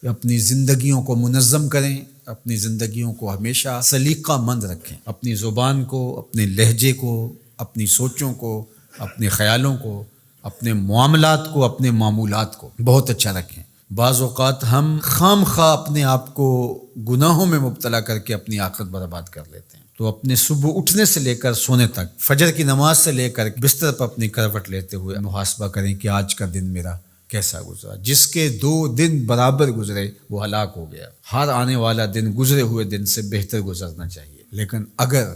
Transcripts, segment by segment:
کہ اپنی زندگیوں کو منظم کریں، اپنی زندگیوں کو ہمیشہ سلیقہ مند رکھیں، اپنی زبان کو، اپنے لہجے کو، اپنی سوچوں کو، اپنے خیالوں کو، اپنے معاملات کو، اپنے معمولات کو بہت اچھا رکھیں۔ بعض اوقات ہم خام خواہ اپنے آپ کو گناہوں میں مبتلا کر کے اپنی آخرت برباد کر لیتے ہیں۔ تو اپنے صبح اٹھنے سے لے کر سونے تک، فجر کی نماز سے لے کر بستر پر اپنی کروٹ لیتے ہوئے محاسبہ کریں کہ آج کا دن میرا کیسا گزرا۔ جس کے 2 دن برابر گزرے وہ ہلاک ہو گیا۔ ہر آنے والا دن گزرے ہوئے دن سے بہتر گزرنا چاہیے، لیکن اگر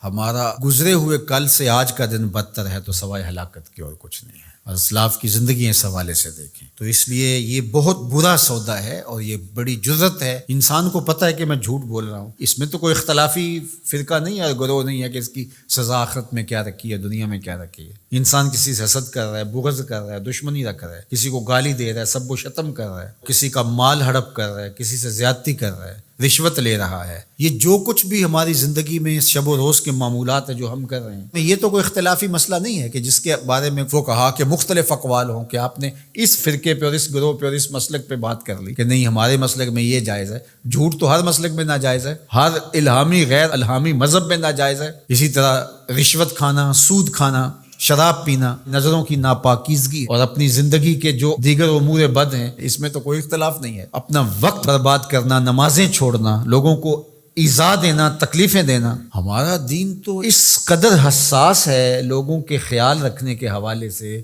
ہمارا گزرے ہوئے کل سے آج کا دن بدتر ہے تو سوائے ہلاکت کی اور کچھ نہیں ہے۔ اور اسلاف کی زندگی اس حوالے سے دیکھیں تو اس لیے یہ بہت برا سودا ہے اور یہ بڑی جرت ہے۔ انسان کو پتہ ہے کہ میں جھوٹ بول رہا ہوں، اس میں تو کوئی اختلافی فرقہ نہیں ہے، گروہ نہیں ہے کہ اس کی سزا آخرت میں کیا رکھی ہے، دنیا میں کیا رکھی ہے۔ انسان کسی سے حسد کر رہا ہے، بغض کر رہا ہے، دشمنی رکھ رہا ہے، کسی کو گالی دے رہا ہے، سب و شتم کر رہا ہے، کسی کا مال ہڑپ کر رہا ہے، کسی سے زیادتی کر رہا ہے، رشوت لے رہا ہے، یہ جو کچھ بھی ہماری زندگی میں شب و روز کے معمولات ہیں جو ہم کر رہے ہیں، یہ تو کوئی اختلافی مسئلہ نہیں ہے کہ جس کے بارے میں وہ کہا کہ مختلف اقوال ہوں کہ آپ نے اس فرقے پہ اور اس گروہ پہ اور اس مسلک پہ بات کر لی کہ نہیں ہمارے مسلک میں یہ جائز ہے۔ جھوٹ تو ہر مسلک میں ناجائز ہے، ہر الہامی غیر الہامی مذہب میں ناجائز ہے۔ اسی طرح رشوت کھانا، سود کھانا، شراب پینا، نظروں کی ناپاکیزگی اور اپنی زندگی کے جو دیگر امور بد ہیں، اس میں تو کوئی اختلاف نہیں ہے۔ اپنا وقت برباد کرنا، نمازیں چھوڑنا، لوگوں کو ایذا دینا، تکلیفیں دینا، ہمارا دین تو اس قدر حساس ہے لوگوں کے خیال رکھنے کے حوالے سے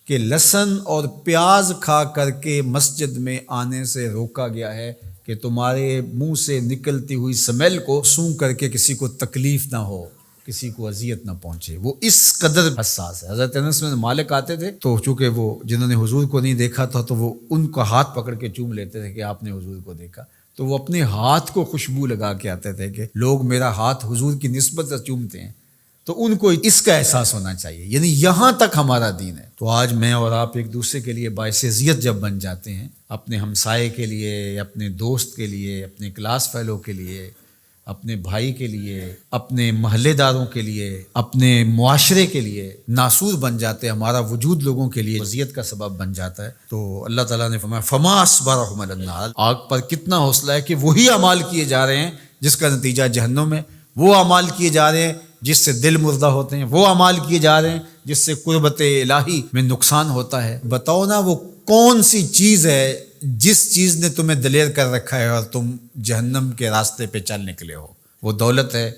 کہ لہسن اور پیاز کھا کر کے مسجد میں آنے سے روکا گیا ہے کہ تمہارے منہ سے نکلتی ہوئی سمیل کو سونگھ کر کے کسی کو تکلیف نہ ہو، کسی کو اذیت نہ پہنچے۔ وہ اس قدر حساس ہے۔ حضرت انس بن مالک آتے تھے تو چونکہ وہ جنہوں نے حضور کو نہیں دیکھا تھا تو وہ ان کا ہاتھ پکڑ کے چوم لیتے تھے کہ آپ نے حضور کو دیکھا، تو وہ اپنے ہاتھ کو خوشبو لگا کے آتے تھے کہ لوگ میرا ہاتھ حضور کی نسبت سے چومتے ہیں، تو ان کو اس کا احساس ہونا چاہیے۔ یعنی یہاں تک ہمارا دین ہے۔ تو آج میں اور آپ ایک دوسرے کے لیے باعث اذیت جب بن جاتے ہیں، اپنے ہمسائے کے لیے، اپنے دوست کے لیے، اپنے کلاس فیلو کے لیے، اپنے بھائی کے لیے، اپنے محلے داروں کے لیے، اپنے معاشرے کے لیے ناسور بن جاتے ہیں، ہمارا وجود لوگوں کے لیے اذیت کا سبب بن جاتا ہے، تو اللہ تعالیٰ نے فرمایا فما اصبرهم علی النار، آگ پر کتنا حوصلہ ہے کہ وہی اعمال کیے جا رہے ہیں جس کا نتیجہ جہنم ہے، وہ اعمال کیے جا رہے ہیں جس سے دل مردہ ہوتے ہیں، وہ اعمال کیے جا رہے ہیں جس سے قربت الہی میں نقصان ہوتا ہے۔ بتاؤ نا وہ کون سی چیز ہے جس چیز نے تمہیں دلیر کر رکھا ہے اور تم جہنم کے راستے پہ چل نکلے ہو؟ وہ دولت ہے،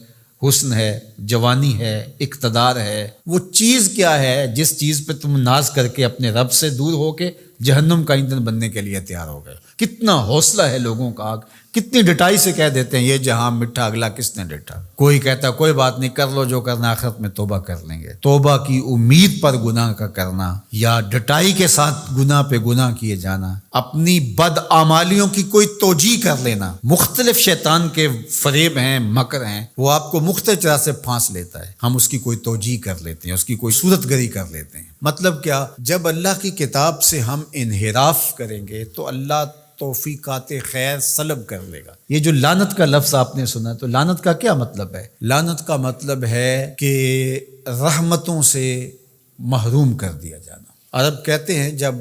حسن ہے، جوانی ہے، اقتدار ہے۔ وہ چیز کیا ہے جس چیز پہ تم ناز کر کے اپنے رب سے دور ہو کے جہنم کا ایندھن بننے کے لیے تیار ہو گئے؟ کتنا حوصلہ ہے لوگوں کا، کتنی ڈٹائی سے کہہ دیتے ہیں یہ جہاں میٹھا اگلا کس نے ڈٹا۔ کوئی کہتا کوئی بات نہیں، کر لو جو کرنا، آخرت میں توبہ کر لیں گے۔ توبہ کی امید پر گناہ کا کرنا یا ڈٹائی کے ساتھ گناہ پہ گناہ کیے جانا، اپنی بد اعمالیوں کی کوئی توجیہ کر لینا، مختلف شیطان کے فریب ہیں، مکر ہیں، وہ آپ کو مختلف طرح سے پھانس لیتا ہے، ہم اس کی کوئی توجیہ کر لیتے ہیں، اس کی کوئی صورت گری کر لیتے ہیں۔ مطلب کیا؟ جب اللہ کی کتاب سے ہم انحراف کریں گے تو اللہ توفیقات خیر سلب کر لے گا۔ یہ جو لعنت کا لفظ آپ نے سنا تو لعنت کا کیا مطلب ہے؟ لعنت کا مطلب ہے کہ رحمتوں سے محروم کر دیا جانا۔ عرب کہتے ہیں جب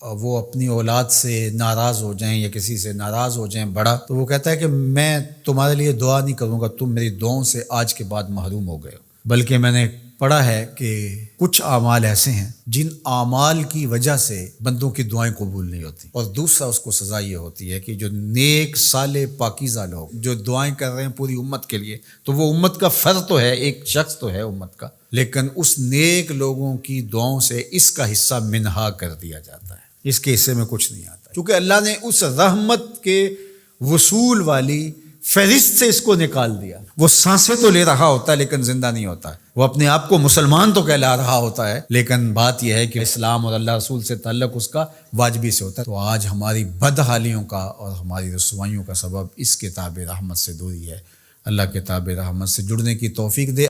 وہ اپنی اولاد سے ناراض ہو جائیں یا کسی سے ناراض ہو جائیں بڑا، تو وہ کہتا ہے کہ میں تمہارے لیے دعا نہیں کروں گا، تم میری دعاؤں سے آج کے بعد محروم ہو گئے ہو۔ بلکہ میں نے پڑھا ہے کہ کچھ اعمال ایسے ہیں جن اعمال کی وجہ سے بندوں کی دعائیں قبول نہیں ہوتی، اور دوسرا اس کو سزا یہ ہوتی ہے کہ جو نیک صالح پاکیزہ لوگ جو دعائیں کر رہے ہیں پوری امت کے لیے، تو وہ امت کا فرد تو ہے، ایک شخص تو ہے امت کا، لیکن اس نیک لوگوں کی دعاؤں سے اس کا حصہ منہا کر دیا جاتا ہے، اس کے حصے میں کچھ نہیں آتا، کیونکہ اللہ نے اس رحمت کے وصول والی فہرست سے اس کو نکال دیا۔ وہ سانسیں تو لے رہا ہوتا ہے لیکن زندہ نہیں ہوتا ہے، وہ اپنے آپ کو مسلمان تو کہلا رہا ہوتا ہے، لیکن بات یہ ہے کہ اسلام اور اللہ رسول سے تعلق اس کا واجبی سے ہوتا ہے۔ تو آج ہماری بدحالیوں کا اور ہماری رسوائیوں کا سبب اس کتاب رحمت سے دوری ہے۔ اللہ کتاب رحمت سے جڑنے کی توفیق دے۔